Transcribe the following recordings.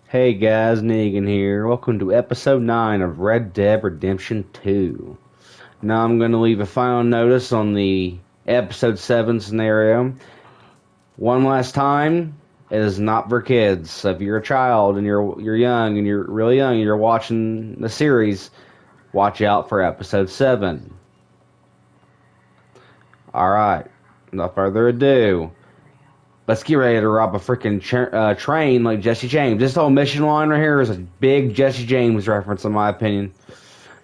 Hey guys, Negan here. Welcome to episode 9 of Red Dead Redemption 2. Now I'm going to leave a final notice on the episode 7 scenario. One last time, it is not for kids. So if you're a child and you're young and you're really young and you're watching the series, watch out for episode 7. Alright, without further ado, let's get ready to rob a freaking train like Jesse James. This whole mission line right here is a big Jesse James reference, in my opinion.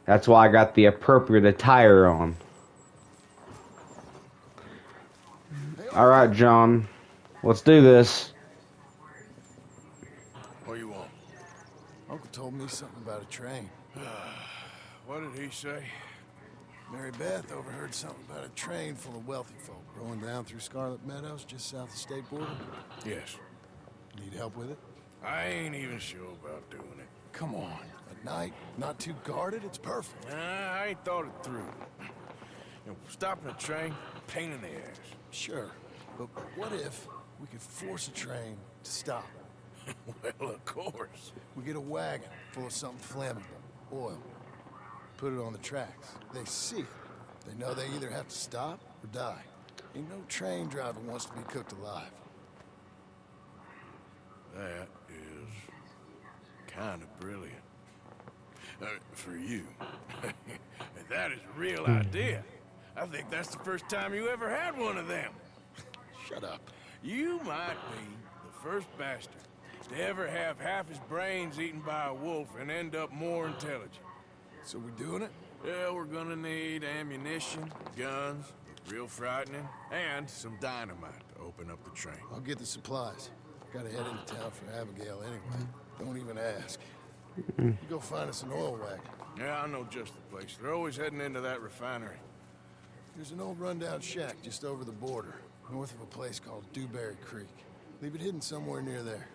That's why I got the appropriate attire on. Alright, John. Let's do this. What do you want? Uncle told me something about a train. What did he say? Mary Beth overheard something about a train full of wealthy folk rolling down through Scarlet Meadows just south of the state border. Yes. Need help with it? I ain't even sure about doing it. Come on. At night, not too guarded, it's perfect. I ain't thought it through. Stopping a train, pain in the ass. Sure. But what if we could force a train to stop? Well, of course. We get a wagon full of something flammable, oil. Put it on the tracks. They see it. They know they either have to stop or die. Ain't no train driver wants to be cooked alive. That is kind of brilliant. For you. That is a real idea. I think that's the first time you ever had one of them. Shut up. You might be the first bastard to ever have half his brains eaten by a wolf and end up more intelligent. So we doing it? Yeah, we're gonna need ammunition, guns, real frightening, and some dynamite to open up the train. I'll get the supplies. Gotta head into town for Abigail anyway. Don't even ask. You go find us an oil wagon. Yeah, I know just the place. They're always heading into that refinery. There's an old rundown shack just over the border, north of a place called Dewberry Creek. Leave it hidden somewhere near there.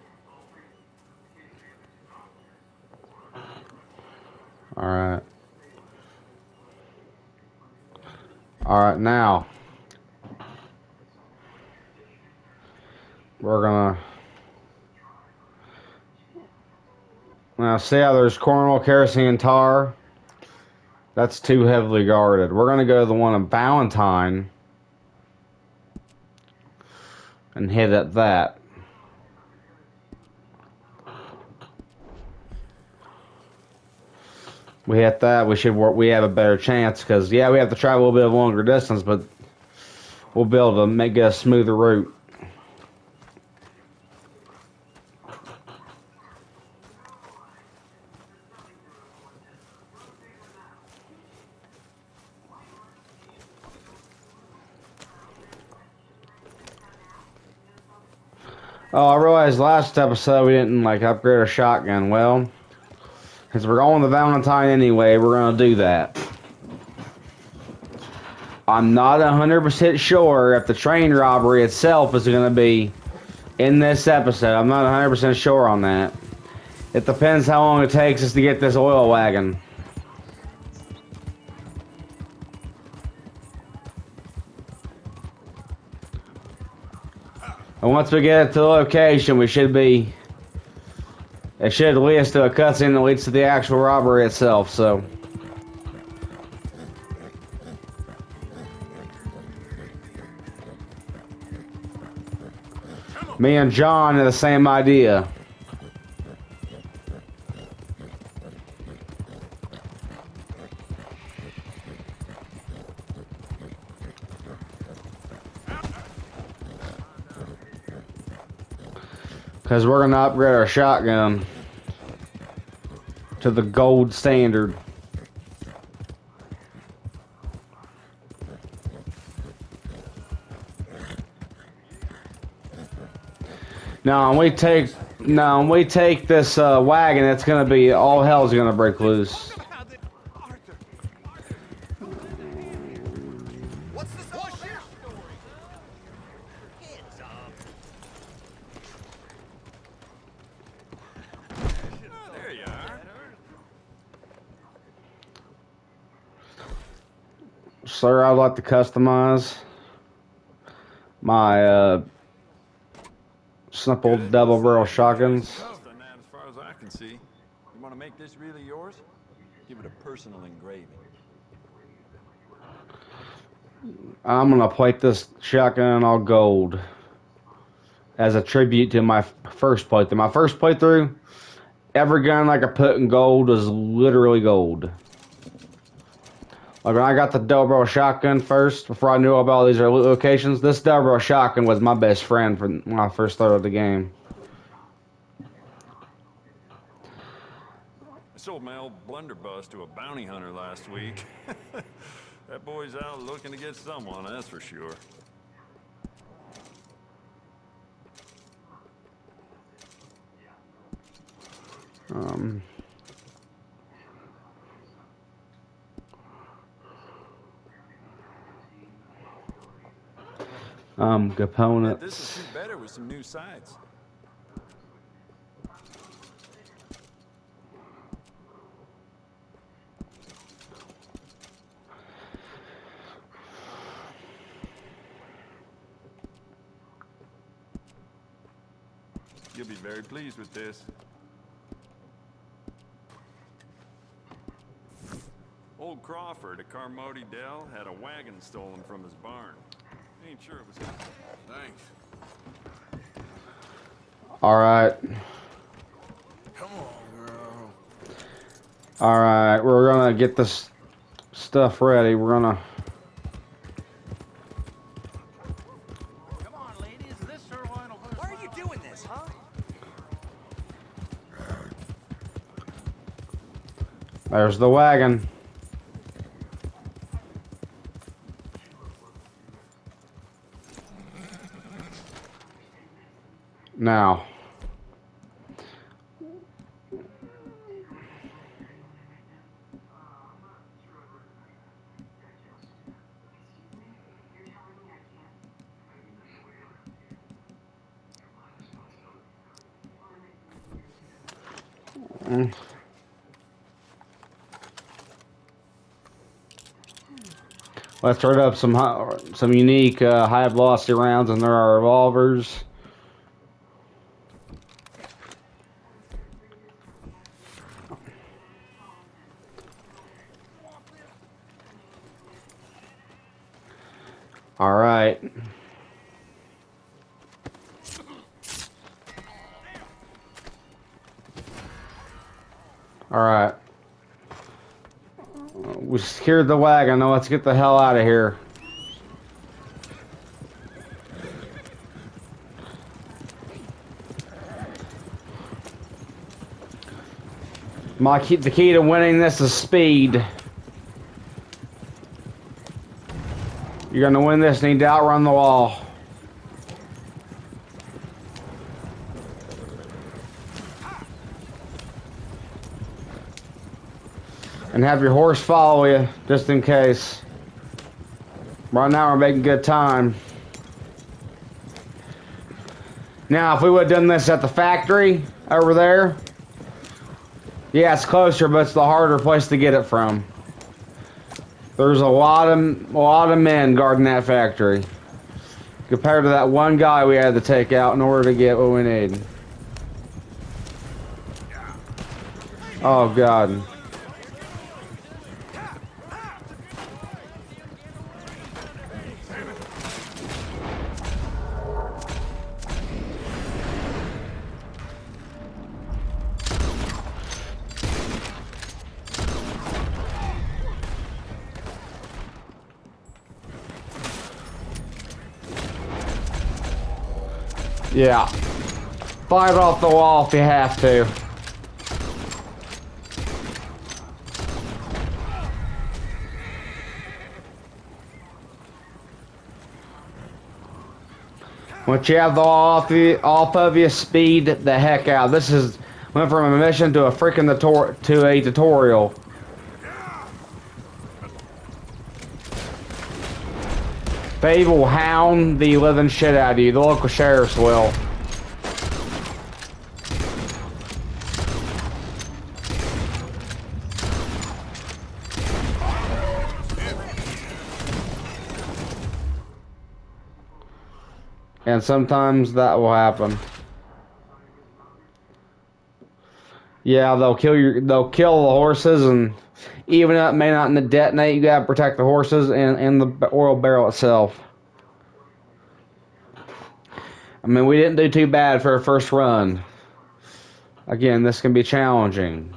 Alright. Alright, now. We're gonna... Now, see how there's corn oil, kerosene, and tar? That's too heavily guarded. We're gonna go to the one in Valentine and hit at that. We hit that, we have a better chance, because, yeah, we have to travel a little bit of a longer distance, but we'll be able to make a smoother route. Oh, I realized last episode we didn't, upgrade our shotgun. Well, since we're going to Valentine anyway, we're going to do that. I'm not 100% sure if the train robbery itself is going to be in this episode. I'm not 100% sure on that. It depends how long it takes us to get this oil wagon. And once we get it to the location, it should lead us to a cutscene that leads to the actual robbery itself, so. Me and John have the same idea. Because we're going to upgrade our shotgun to the gold standard. Now, when we take this wagon, it's going to be, all hell's going to break loose. Sir, I'd like to customize my simple double barrel shotguns. can see. You want to make this really yours? Give it a personal engraving. I'm gonna plate this shotgun all gold as a tribute to my first playthrough. My first playthrough, every gun I could put in gold was literally gold. Like when I got the double barrel shotgun first, before I knew about all these locations, this double barrel shotgun was my best friend for when I first started the game. I sold my old blunderbuss to a bounty hunter last week. That boy's out looking to get someone, that's for sure. Components. This will shoot better with some new sights. You'll be very pleased with this. Old Crawford at Carmody Dell had a wagon stolen from his barn. Ain't sure it was his. Thanks. Alright. Come on, girl. Alright, we're gonna get this stuff ready. We're gonna... Come on, ladies. This sirloin will lose. Why are you doing this, huh? There's the wagon. Now. Let's start up some unique high velocity rounds, and there are revolvers. All right. All right. We secured the wagon. Now let's get the hell out of here. The key to winning this is speed. You're gonna win this. Need to outrun the wall. And have your horse follow you, just in case. Right now we're making good time. Now, if we would have done this at the factory over there, yeah, it's closer, but it's the harder place to get it from. There's a lot of men guarding that factory, compared to that one guy we had to take out in order to get what we need. Oh God. Yeah. Fight off the wall if you have to. Once you have the wall off of you, speed the heck out. This is went from a mission to a freaking tutorial. They will hound the living shit out of you. The local sheriffs will. And sometimes that will happen. Yeah, they'll kill the horses, and even though it may not detonate, you gotta protect the horses and the oil barrel itself. I mean, we didn't do too bad for our first run. Again, this can be challenging.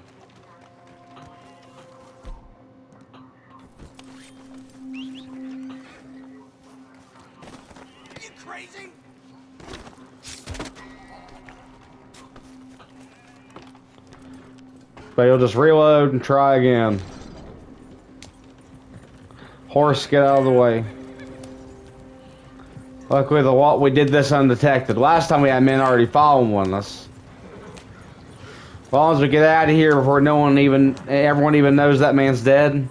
Are you crazy? But you'll just reload and try again. Horse, get out of the way. Luckily, we did this undetected. Last time we had men already following us. As long as we get out of here before everyone even knows that man's dead.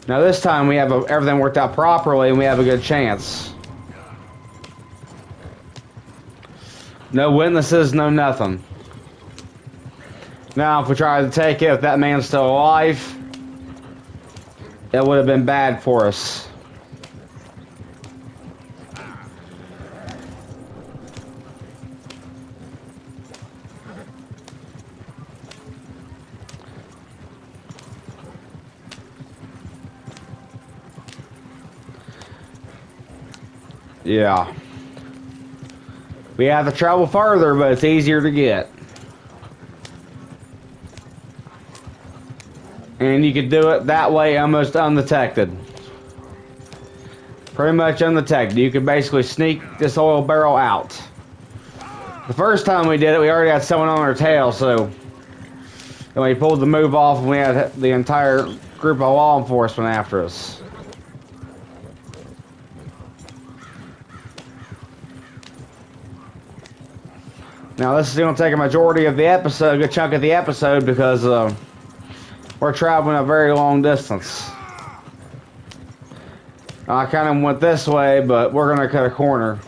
Now this time we have everything worked out properly and we have a good chance. No witnesses, no nothing. Now if we try to take it, if that man's still alive, it would have been bad for us. Yeah. We have to travel further, but it's easier to get. And you could do it that way almost undetected. Pretty much undetected. You could basically sneak this oil barrel out. The first time we did it, we already had someone on our tail, so... And we pulled the move off and we had the entire group of law enforcement after us. Now this is going to take a majority of the episode, a good chunk of the episode, because we're traveling a very long distance. I kind of went this way, but we're going to cut a corner.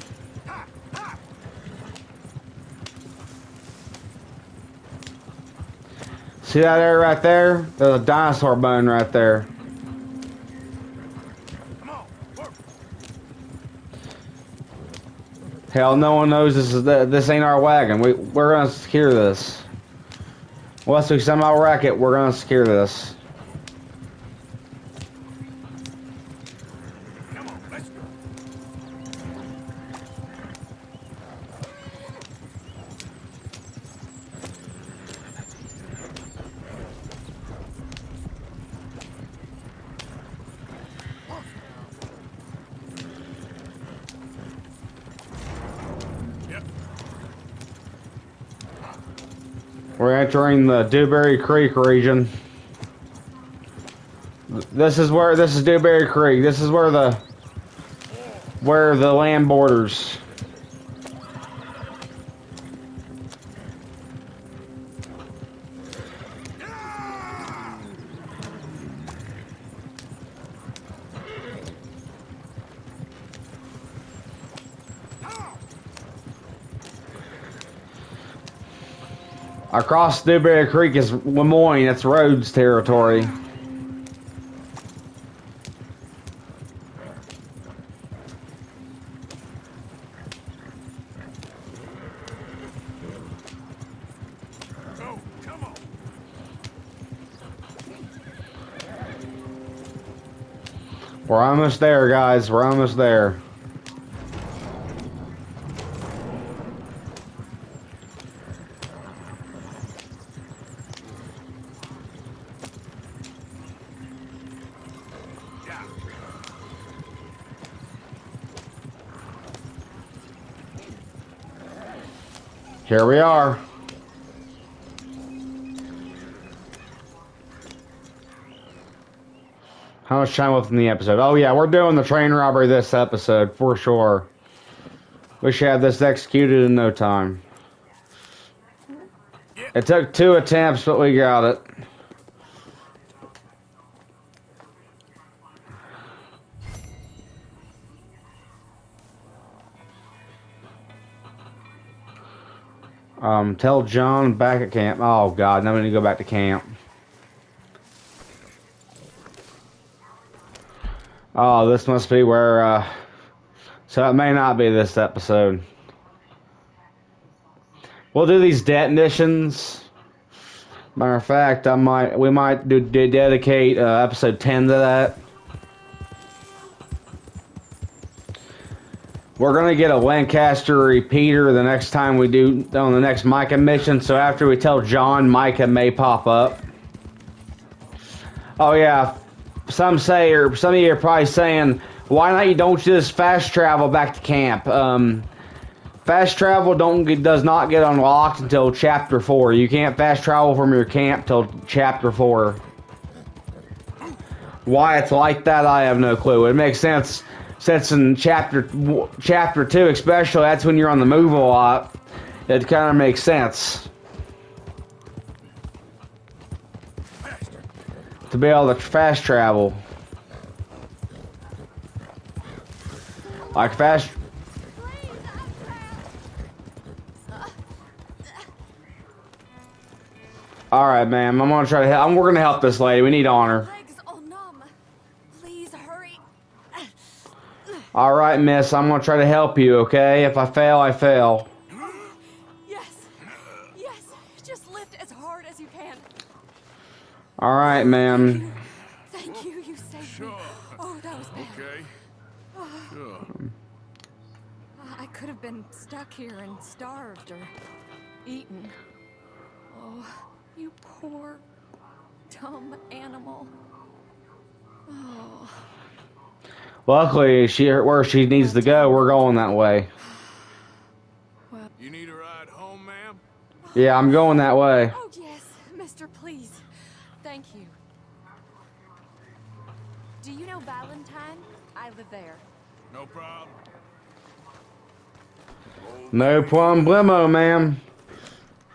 See that area right there? There's a dinosaur bone right there. Hell, no one knows this ain't our wagon. We're gonna secure this. Unless we somehow wreck it, we're gonna secure this. Come on, let's go. We're entering the Dewberry Creek region. This is Dewberry Creek. This is where the land borders. Across Dewberry Creek is Lemoyne. That's Rhodes territory. Go, come on. We're almost there, guys. We're almost there. Here we are. How much time left in the episode? Oh yeah, we're doing the train robbery this episode for sure. We should have this executed in no time. It took 2 attempts, but we got it. Tell John back at camp. Oh God, now we need to go back to camp. Oh, this must be where, so it may not be this episode. We'll do these detonations Matter of fact, we might dedicate episode 10 to that. We're gonna get a Lancaster repeater the next time we do on the next Micah mission. So after we tell John, Micah may pop up. Oh yeah, some of you are probably saying, why not don't you just fast travel back to camp? Fast travel does not get unlocked until chapter 4. You can't fast travel from your camp till chapter 4. Why it's like that, I have no clue. It makes sense since in chapter 2, especially, that's when you're on the move a lot. It kind of makes sense to be able to fast travel. Like fast. All right, ma'am. I'm gonna try to help. We're gonna help this lady. We need honor. Legs all numb. Please hurry. All right, miss. I'm gonna try to help you. Okay? If I fail, I fail. Yes. Yes. Just lift as hard as you can. All right, ma'am. Thank you. You saved me. Oh, that was bad. Okay. Sure. I could have been stuck here and starved or eaten. Oh, you poor, dumb animal. Oh. Luckily, where she needs to go, we're going that way. You need a ride home, ma'am? Yeah, I'm going that way. Oh, yes, mister, please. Thank you. Do you know Valentine? I live there. No problem. No problemo, ma'am.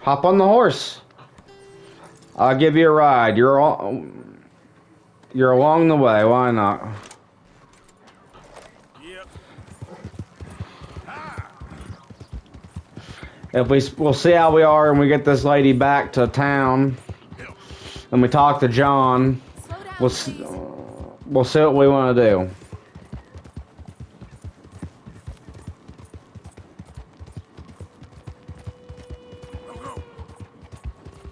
Hop on the horse. I'll give you a ride. You're along the way. Why not? Yep. We'll see how we are when we get this lady back to town, and we talk to John. Slow down, We'll see what we want to do.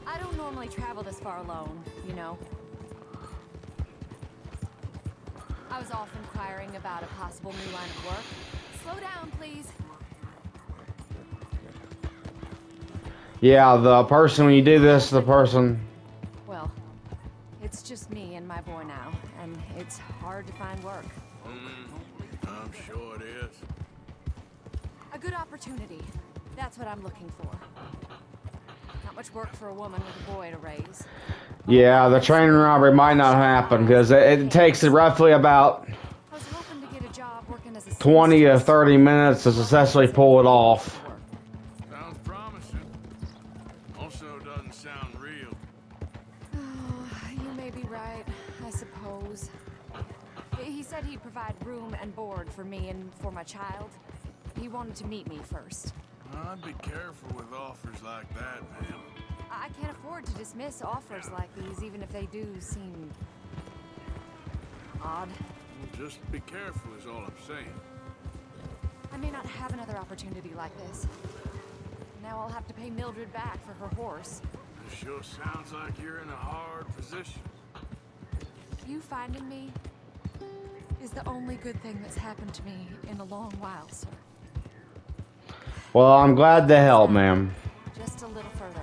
I don't normally travel this far alone, you know. I was off inquiring about a possible new line of work. Slow down, please. Yeah, the person, when you do this, the person... Well, it's just me and my boy now, and it's hard to find work. I'm sure it is. A good opportunity. That's what I'm looking for. Not much work for a woman with a boy to raise. Yeah, the train robbery might not happen, because it takes roughly about I was hoping to get a job working as a 20 to seamstress. 30 minutes to successfully pull it off. Sounds promising. Also doesn't sound real. Oh, you may be right, I suppose. He said he'd provide room and board for me and for my child. He wanted to meet me first. I'd be careful with offers like that, ma'am. I can't afford to dismiss offers like these, even if they do seem odd. Well, just be careful is all I'm saying. I may not have another opportunity like this. Now I'll have to pay Mildred back for her horse. It sure sounds like you're in a hard position. You finding me is the only good thing that's happened to me in a long while, sir. Well, I'm glad to help, ma'am. Just a little further.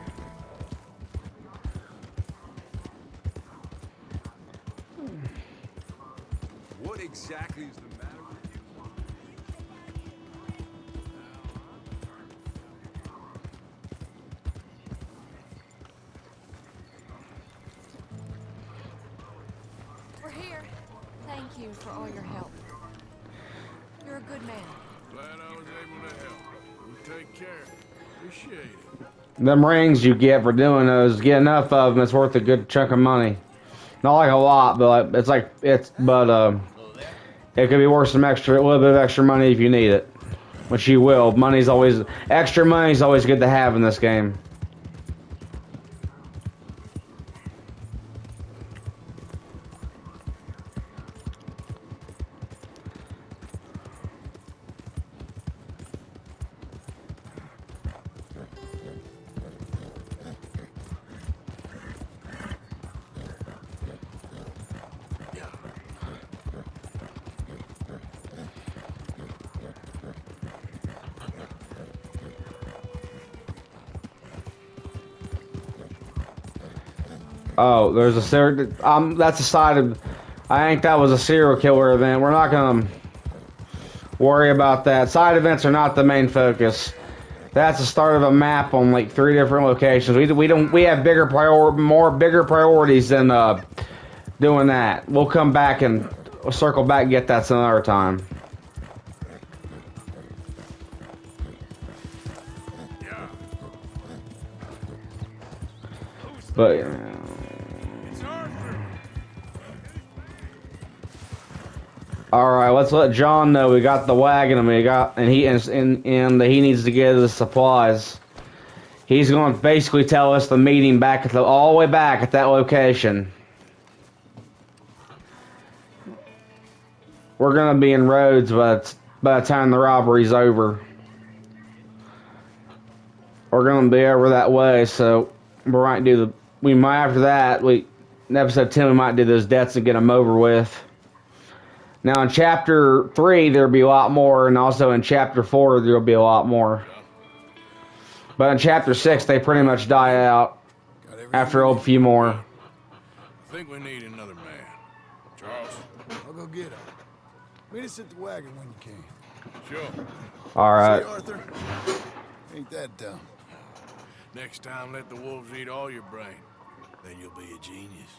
What exactly is the matter with you? We're here. Thank you for all your help. You're a good man. Glad I was able to help. You take care. Appreciate it. Them rings you get for doing those, get enough of them, it's worth a good chunk of money. Not like a lot, but it could be worth a little bit of extra money if you need it. Which you will. Extra money's always good to have in this game. Oh, there's a serial. That's a side of. I think that was a serial killer event. We're not gonna worry about that. Side events are not the main focus. That's the start of a map on like 3 different locations. We have bigger priorities than doing that. We'll come back and circle back and get that some other time. But It's Arthur. all right, let's let John know we got the wagon and he needs to get his supplies. He's going to basically tell us the meeting back at all the way back at that location. We're gonna be in Rhodes, but by the time the robbery's over, we're gonna be over that way. So we might after that. In episode 10 we might do those deaths and get them over with. Now in chapter 3 there'll be a lot more, and also in chapter 4 there'll be a lot more. But in chapter 6 they pretty much die out after a few more. I think we need another man. Charles? I'll go get him. Meet us at the wagon when you can. Sure. All right. See, Arthur? Ain't that dumb. Next time, let the wolves eat all your brain. Then you'll be a genius.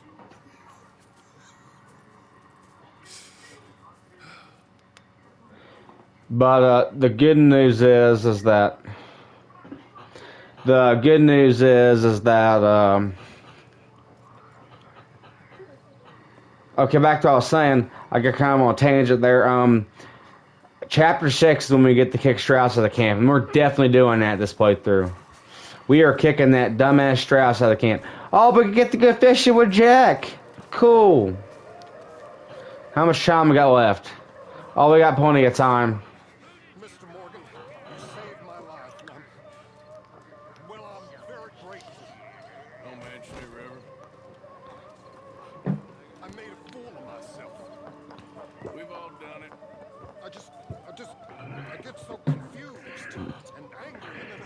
But the good news is that okay, back to what I was saying. I got kind of on a tangent there. Chapter 6 is when we get to kick Strauss out of the camp, and we're definitely doing that this playthrough. We are kicking that dumbass Strauss out of the camp. Oh, but we get to go fishing with Jack. Cool. How much time we got left? Oh, we got plenty of time. Mr. Morgan, you saved my life. I'm very grateful. Don't mention it, Reverend. I made a fool of myself. We've all done it. I get so confused and angry, and then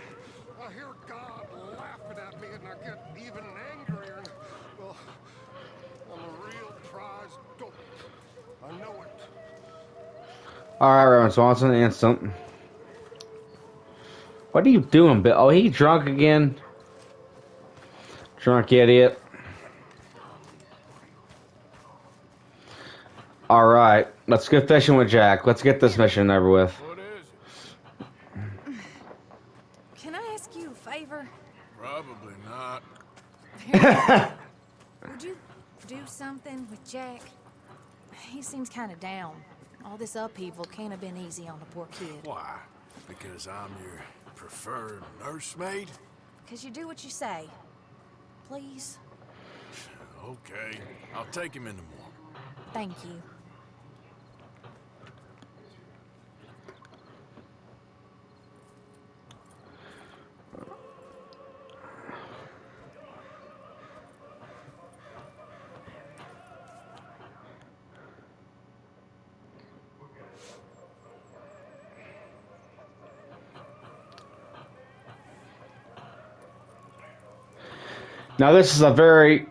I hear God laughing at me, and I get even angrier. And, well, I'm a real prize dope. I know it. Alright, Reverend Swanson, instant. What are you doing, Bill? Oh, he drunk again? Drunk idiot. Alright, let's go fishing with Jack. Let's get this mission over with. What is it? Can I ask you a favor? Probably not. Would you do something with Jack? He seems kind of down. All this upheaval can't have been easy on the poor kid. Why? Because I'm your preferred nursemaid? Because you do what you say. Please? Okay. I'll take him in the morning. Thank you. Now this is a very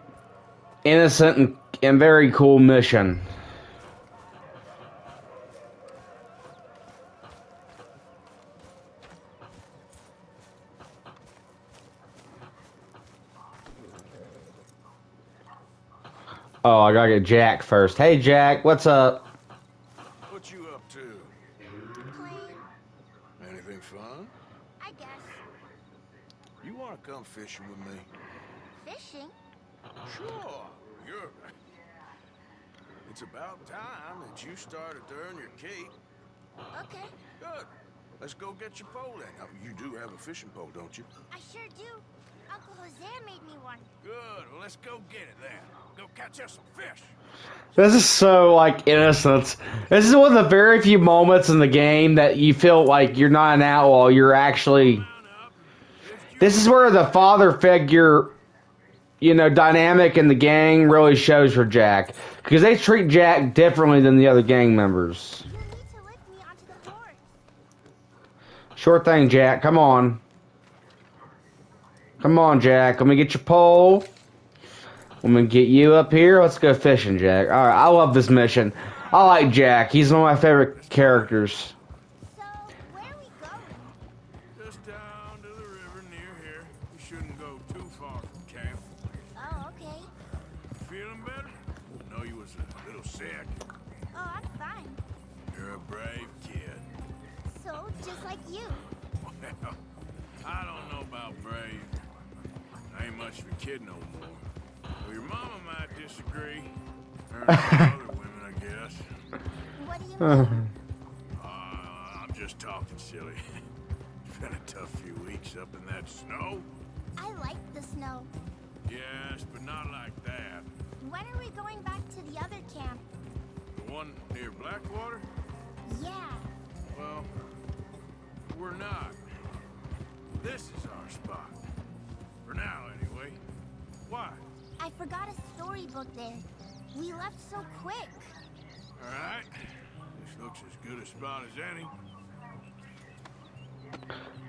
innocent and very cool mission. Oh, I gotta get Jack first. Hey Jack, what's up? What you up to? Anything fun? I guess. You want to come fishing with me? Fishing? Sure. It's about time that you started to earn your keep. Okay, Good. Let's go get your pole then. Now, you do have a fishing pole, don't you? I sure do. Uncle Jose made me one. Good. Well, let's go get it then. Go catch us some fish. This is so, like, innocent. This is one of the very few moments in the game that you feel like you're not an outlaw, you're actually... This is where the father figure, you know, dynamic in the gang really shows for Jack. Because they treat Jack differently than the other gang members. You need to lift me onto the board. Sure thing, Jack. Come on. Come on, Jack. Let me get your pole. I'm gonna get you up here. Let's go fishing, Jack. All right, I love this mission. I like Jack. He's one of my favorite characters. So, where are we going? Just down to the river near here. You shouldn't go too far from camp. Oh, okay. Feeling better? I know you was a little sick. Oh, I'm fine. You're a brave kid. So, just like you. Well, I don't know about brave. I ain't much of a kid no more. Well, your mama might disagree. Or other women, I guess. What do you mean? I'm just talking silly. It's been a tough few weeks up in that snow. I like the snow. Yes, but not like that. When are we going back to the other camp? The one near Blackwater? Yeah. Well, we're not. This is our spot. For now, anyway. Why? I forgot a storybook there. We left so quick. All right. This looks as good a spot as any.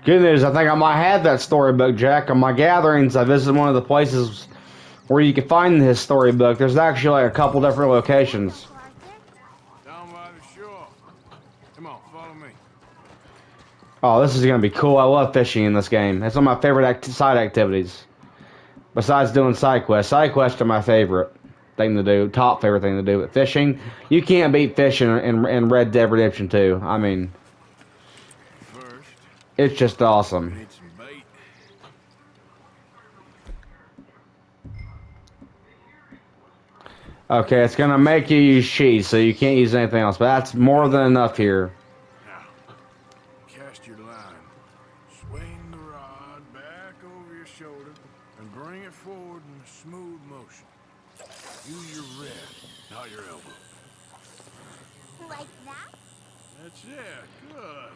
Good news, I think I might have that storybook, Jack. On my gatherings, I visited one of the places where you can find his storybook. There's actually like a couple different locations. Uncle Arthur. Down by the shore. Come on, follow me. Oh, this is going to be cool. I love fishing in this game. It's one of my favorite side activities. Besides doing side quests. Side quests are my favorite thing to do. Top favorite thing to do. But fishing, you can't beat fishing in Red Dead Redemption 2. I mean, First, it's just we awesome. need some bait. Okay, it's going to make you use cheese, so you can't use anything else. But that's more than enough here. Now, cast your line. Swing the rod back over your shoulder and bring it forward in a smooth motion. Use your wrist, not your elbow. Like that? That's it. Good.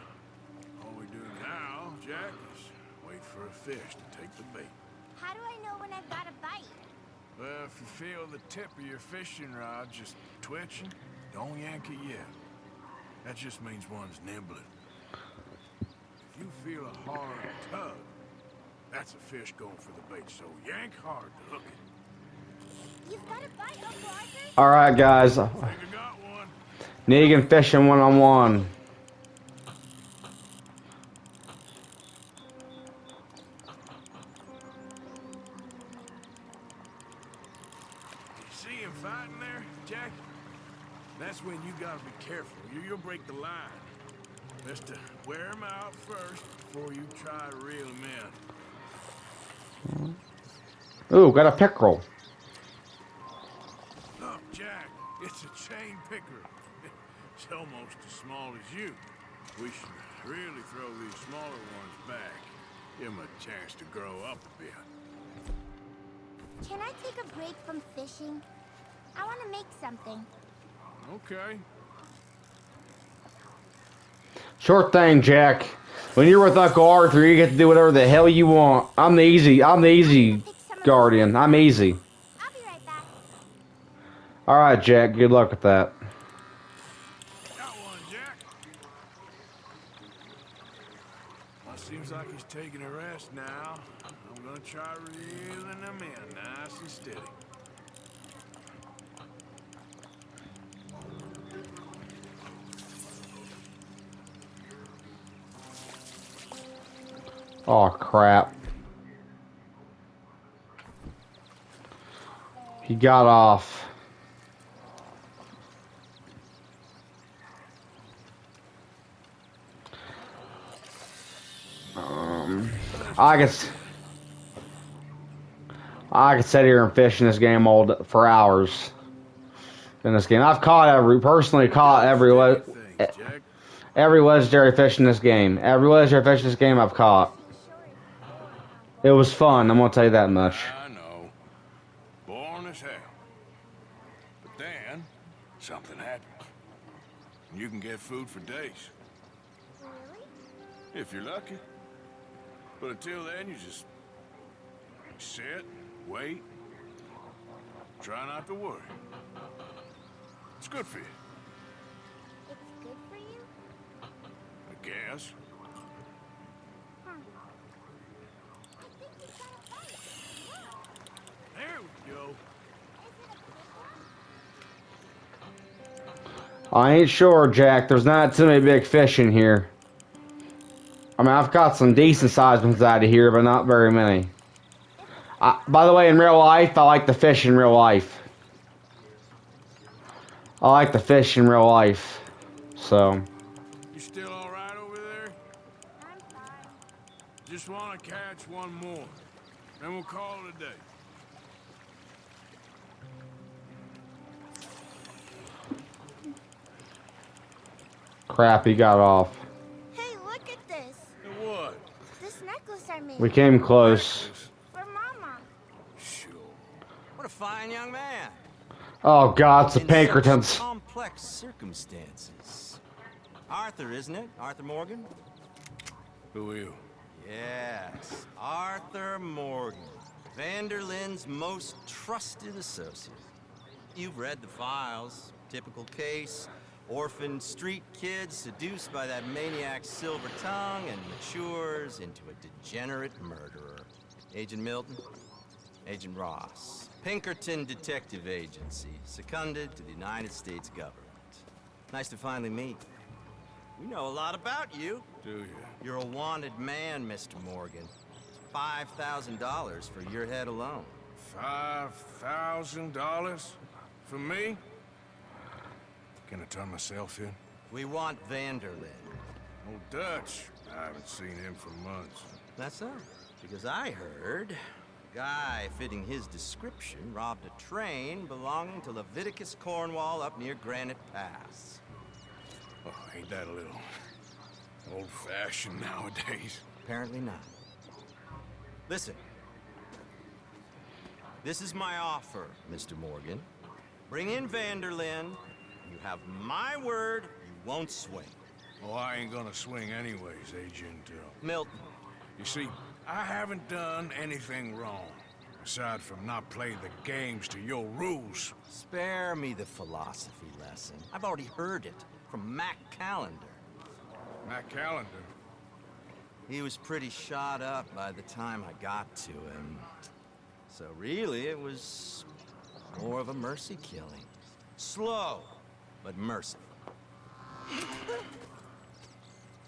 All we do now, Jack, is wait for a fish to take the bait. How do I know when I've got a bite? Well, if you feel the tip of your fishing rod just twitching, don't yank it yet. That just means one's nibbling. If you feel a hard tug, that's a fish going for the bait, so yank hard to hook it. You've got a bite, Uncle Arthur? Alright, guys. Think I got one. Negan fishing one-on-one. See him fighting there, Jack? That's when you gotta be careful. You'll break the line. Best to wear him out first before you try to reel him in. Ooh, got a pickerel. Look, Jack, it's a chain pickerel. It's almost as small as you. We should really throw these smaller ones back. Give them a chance to grow up a bit. Can I take a break from fishing? I want to make something. Okay. Short thing, Jack. When you're with Uncle Arthur, you get to do whatever the hell you want. I'm the easy guardian. I'm easy. I'll be right back. Alright, Jack. Good luck with that. Got one, Jack. Well, seems like he's taking a rest now. I'm gonna try reeling him in nice and steady. Oh, crap. He got off. I could sit here and fish in this game for hours. In this game, I've personally caught every legendary fish in this game. Every legendary fish in this game I've caught. It was fun. I'm gonna tell you that much. I know. Born as hell. But then, something happens. And you can get food for days. Really? If you're lucky. But until then, you just sit, wait, try not to worry. It's good for you, It's good for you? I guess. I think he's got a bite. Look. There we go. I ain't sure, Jack. There's not too many big fish in here. I mean, I've caught some decent sized ones out of here, but not very many. By the way, in real life, I like to fish in real life. I like to fish in real life. So. You still all right over there? I'm fine. Just want to catch one more. Then we'll call it a day. Crap, he got off. Hey, look at this. And what? This necklace I made. We came close. For Mama. Sure. What a fine young man. Oh God, it's the In Pinkertons. such complex circumstances. Arthur, isn't it? Arthur Morgan? Who are you? Yes, Arthur Morgan. Vanderlyn's most trusted associate. You've read the files. Typical case. Orphaned street kid seduced by that maniac's silver tongue and matures into a degenerate murderer. Agent Milton? Agent Ross. Pinkerton Detective Agency, seconded to the United States government. Nice to finally meet. We know a lot about you. Do you? You're a wanted man, Mr. Morgan. $5,000 for your head alone. $5,000? For me? Can I turn myself in? We want Vanderlyn. Old Dutch. I haven't seen him for months. That's so. Because I heard a guy fitting his description robbed a train belonging to Leviticus Cornwall up near Granite Pass. Oh, ain't that a little old-fashioned nowadays? Apparently not. Listen. This is my offer, Mr. Morgan. Bring in Vanderlyn. You have my word you won't swing. Oh, I ain't gonna swing anyways, Agent Milton. You see, I haven't done anything wrong, aside from not playing the games to your rules. Spare me the philosophy lesson. I've already heard it from Mac Callender. Matt Callender. He was pretty shot up by the time I got to him. So really, it was more of a mercy killing. Slow, but merciful.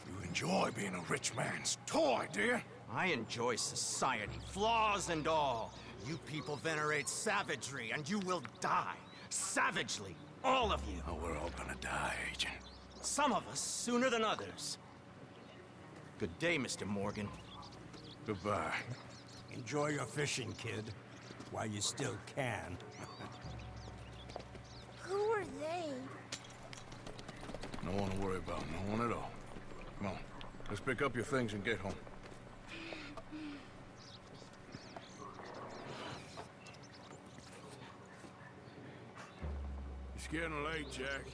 You enjoy being a rich man's toy, do you? I enjoy society, flaws and all. You people venerate savagery, and you will die. Savagely. All of you. Oh, we're all gonna die, Agent. Some of us sooner than others. Good day, Mr. Morgan. Goodbye. Enjoy your fishing, kid, while you still can. Who are they? No one to worry about, no one at all. Come on, let's pick up your things and get home. It's getting late, Jack.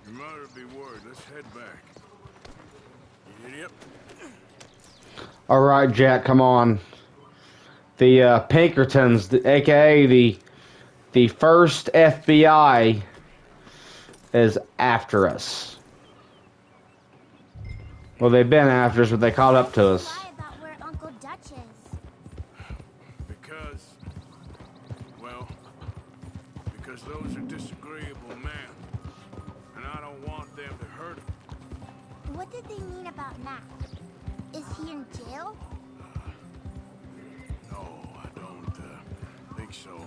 Your mother'll be worried. Let's head back. You idiot. All right, Jack, come on. The Pinkertons, aka the first FBI, is after us. Well, they've been after us, but they caught up to us. Lie about where Uncle Dutch is. Because those are disagreeable men. And I don't want them to hurt him. What did they mean about Mac? Is he in jail? No, I don't think so.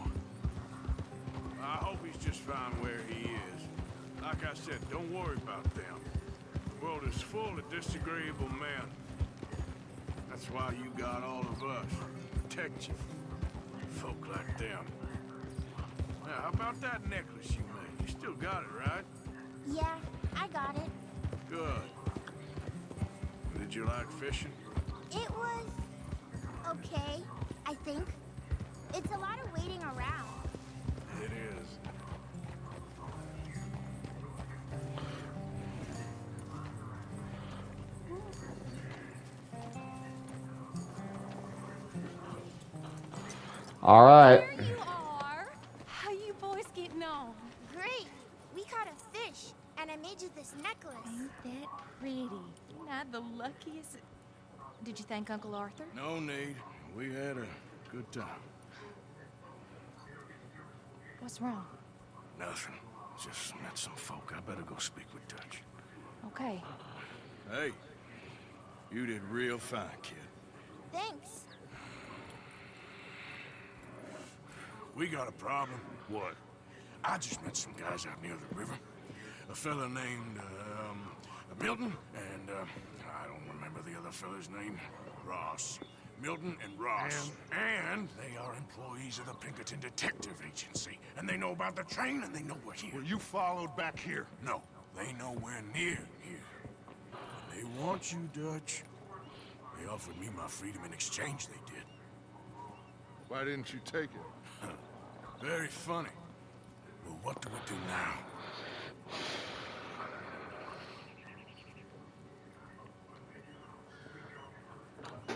I hope he's just fine where he is. Like I said, don't worry about them. The world is full of disagreeable men. That's why you got all of us. Protect you from folk like them. Now, how about that necklace you made? You still got it, right? Yeah, I got it. Good. Did you like fishing? It was okay, I think. It's a lot of waiting around. It is. All right. There you are. How you boys getting on? Great! We caught a fish, and I made you this necklace. Ain't that pretty? Not the luckiest. Did you thank Uncle Arthur? No need. We had a good time. What's wrong? Nothing. Just met some folk. I better go speak with Dutch. Okay. Hey, you did real fine, kid. Thanks. We got a problem. What? I just met some guys out near the river. A fella named, Milton, and, I don't remember the other fella's name. Ross. Milton and Ross. And they are employees of the Pinkerton Detective Agency. And they know about the train, and they know we're here. Were you followed back here? No, they know we're near here. They want you, Dutch. They offered me my freedom in exchange, they did. Why didn't you take it? Very funny. Well, what do we do now?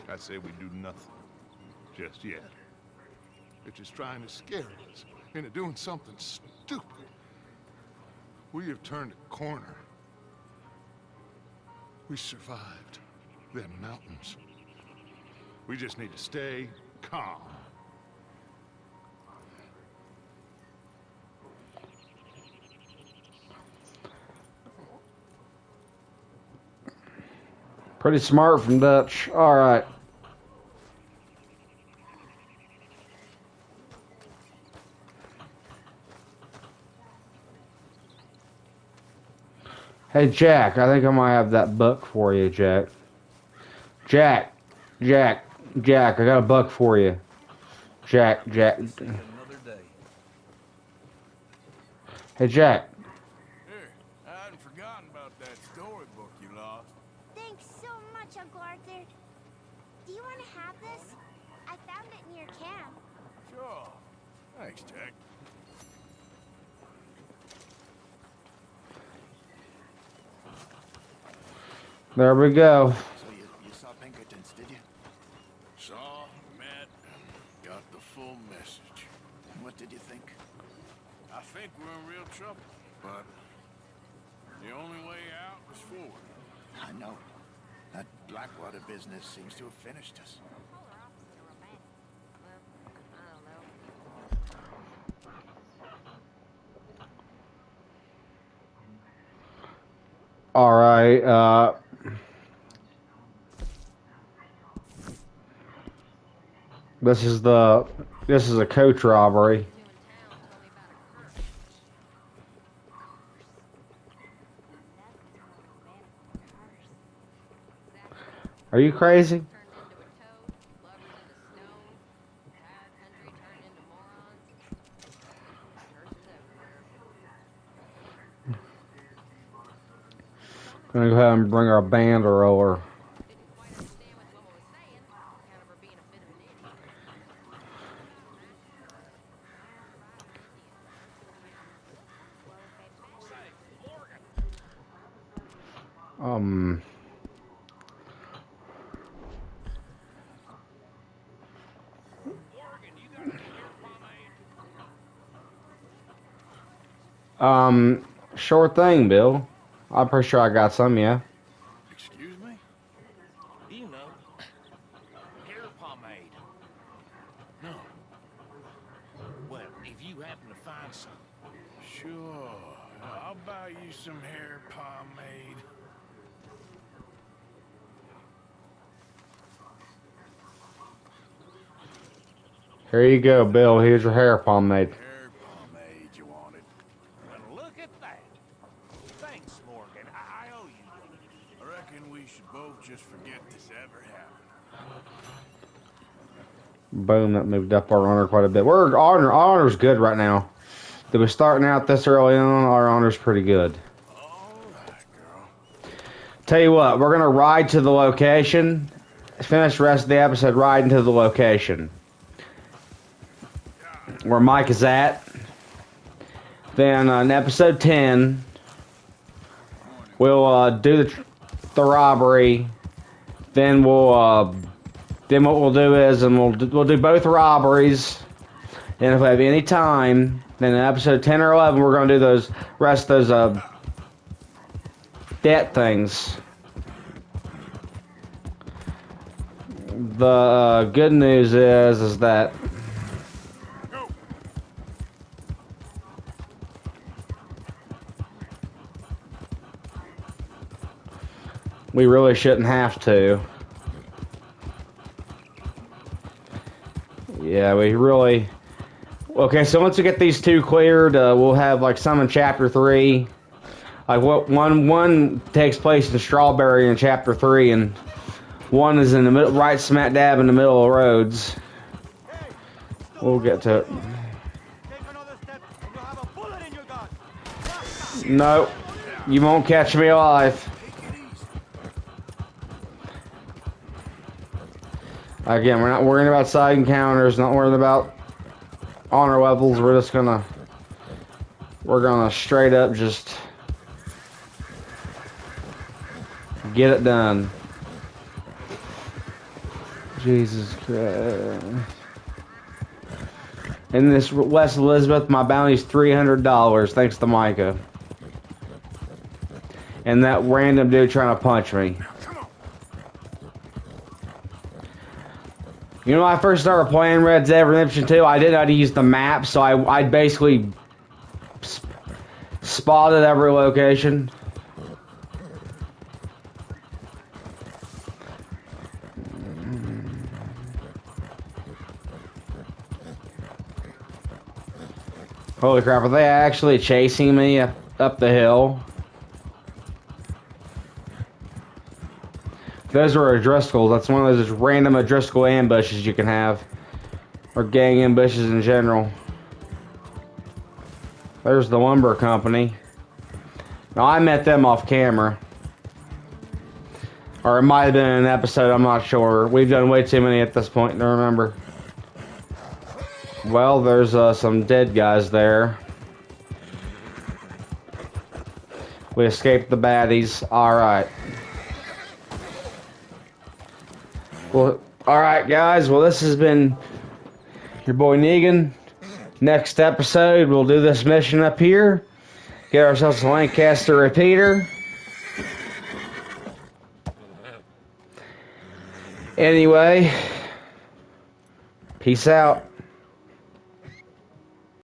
I say we do nothing. Just yet. They're just trying to scare us into doing something stupid. We have turned a corner. We survived them mountains. We just need to stay calm. Pretty smart from Dutch. All right. Hey, Jack, I think I might have that buck for you, Jack. Jack, I got a buck for you. Jack. Another day. Hey, Jack. Here, I hadn't forgotten about that storybook you lost. Thanks so much, Uncle Arthur. Do you want to have this? I found it near camp. Sure. Thanks, Jack. There we go. So you saw Pinkertons, did you? Saw, met, got the full message. And what did you think? I think we're in real trouble, but the only way out is forward. I know. That Blackwater business seems to have finished us. All right. This is a coach robbery. Are you crazy? Gonna go ahead and bring our band over. Sure thing, Bill. I'm pretty sure I got some, yeah. Excuse me? You know, hair pomade. No. Well, if you happen to find some. Sure. I'll buy you some hair pomade. Here you go, Bill. Here's your hair pomade. Hair pomade you wanted. Well, look at that. Thanks, Morgan. I owe you. I reckon we should both just forget this ever happened. Boom, that moved up our honor quite a bit. Our honor's good right now. That we're starting out this early on, our honor's pretty good. All right, girl. Tell you what, we're gonna ride to the location. Finish the rest of the episode riding to the location where Mike is at. Then in episode 10, we'll do the robbery. Then then what we'll do is, we'll do both robberies. And if we have any time, then in episode 10 or 11, we're going to do those rest of those debt things. The good news is that We really shouldn't have to. Yeah, we really... Okay, so once we get these two cleared, we'll have like some in Chapter 3. Like what one takes place in Strawberry in Chapter 3, and one is in the middle, right smack dab in the middle of Rhodes. We'll get to it. No, you won't catch me alive. Again, we're not worrying about side encounters, not worrying about honor levels. We're gonna straight up just get it done. Jesus Christ. In this West Elizabeth, my bounty's $300, thanks to Micah. And that random dude trying to punch me. You know, when I first started playing Red Dead Redemption 2, I didn't know how to use the map, so I basically spotted every location. Holy crap, are they actually chasing me up the hill? Those are O'Driscolls. That's one of those random O'Driscoll ambushes you can have. Or gang ambushes in general. There's the lumber company. Now, I met them off camera. Or it might have been an episode, I'm not sure. We've done way too many at this point to remember. Well, there's some dead guys there. We escaped the baddies. Alright. Well, alright guys, well this has been your boy Negan. Next episode, we'll do this mission up here. Get ourselves a Lancaster repeater. Anyway, peace out.